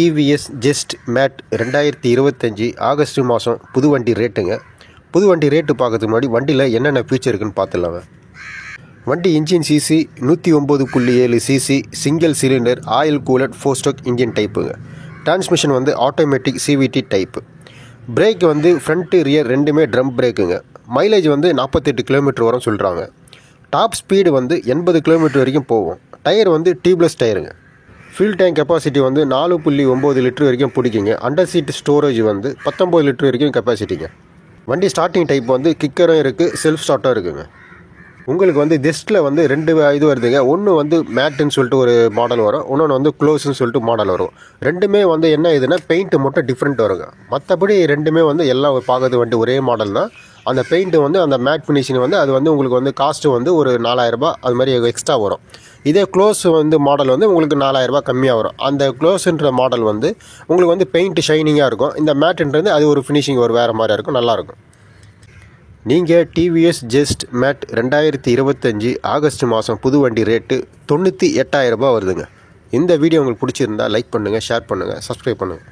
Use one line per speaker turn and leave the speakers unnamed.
TVS just mat 2025 August மாதம் புது வண்டி ரேட்டுங்க. புது வண்டி ரேட்டு பார்க்கறதுக்கு முன்னாடி வண்டியில் என்னென்ன ஃபீச்சர் இருக்குன்னு பார்த்துடலாங்க. வண்டி engine cc 109.7 cc, single cylinder, oil cooled 4 stroke engine டைப்புங்க. டிரான்ஸ்மிஷன் வந்து ஆட்டோமேட்டிக் சிவிடி டைப்பு. பிரேக் வந்து ஃப்ரண்ட்டு ரியர் ரெண்டுமே ட்ரம் பிரேக்குங்க. மைலேஜ் வந்து 48 கிலோமீட்டர் வரும் சொல்கிறாங்க. டாப் ஸ்பீடு வந்து 80 கிலோமீட்டர் வரைக்கும் போகும். டயர் வந்து டியூப்லெஸ் டயருங்க. ஃபியூல் டேங்க் கெப்பாசிட்டி வந்து 4.9 லிட்டர் வரைக்கும் பிடிக்குங்க. அண்டர் சீட் ஸ்டோரேஜ் வந்து 19 லிட்டர் வரைக்கும் கெப்பாசிட்டிங்க. வண்டி ஸ்டார்டிங் டைப் வந்து கிக்கரும் இருக்குது, செல்ஃப் ஸ்டார்ட்டும் இருக்குங்க. உங்களுக்கு வந்து ஜெஸ்ட்டில் வந்து 2 இது வருதுங்க. ஒன்று வந்து மேட்டுன்னு சொல்லிட்டு ஒரு மாடல் வரும், இன்னொன்று வந்து க்ளோஸ்ன்னு சொல்லிட்டு மாடல் வரும். ரெண்டுமே வந்து என்ன இதுன்னா பெயிண்ட்டு மட்டும் டிஃப்ரெண்ட் வருங்க. மற்றபடி ரெண்டுமே வந்து எல்லாம் பார்க்கறது வண்டி ஒரே மாடல் தான். அந்த பெயிண்ட்டு வந்து அந்த மேட் ஃபினிஷிங் வந்து அது வந்து உங்களுக்கு வந்து காஸ்ட்டு வந்து ஒரு 4000 ரூபாய் அது மாதிரி எக்ஸ்ட்ரா வரும். இதே க்ளோஸ் வந்து மாடல் வந்து உங்களுக்கு 4000 ரூபாய் கம்மியாக வரும். அந்த க்ளோஸுன்ற மாடல் வந்து உங்களுக்கு வந்து பெயிண்ட் ஷைனிங்காக இருக்கும். இந்த மேட்டுன்றது அது ஒரு ஃபினிஷிங் ஒரு வேறு மாதிரியாக இருக்கும், நல்லாயிருக்கும். நீங்கள் டிவிஎஸ் ஜெஸ்ட் மேட் 2025 ஆகஸ்ட் மாதம் புது வண்டி ரேட்டு 98,000 ரூபாய் வருதுங்க. இந்த வீடியோ உங்களுக்கு பிடிச்சிருந்தா லைக் பண்ணுங்கள், ஷேர் பண்ணுங்கள், சப்ஸ்கிரைப் பண்ணுங்கள்.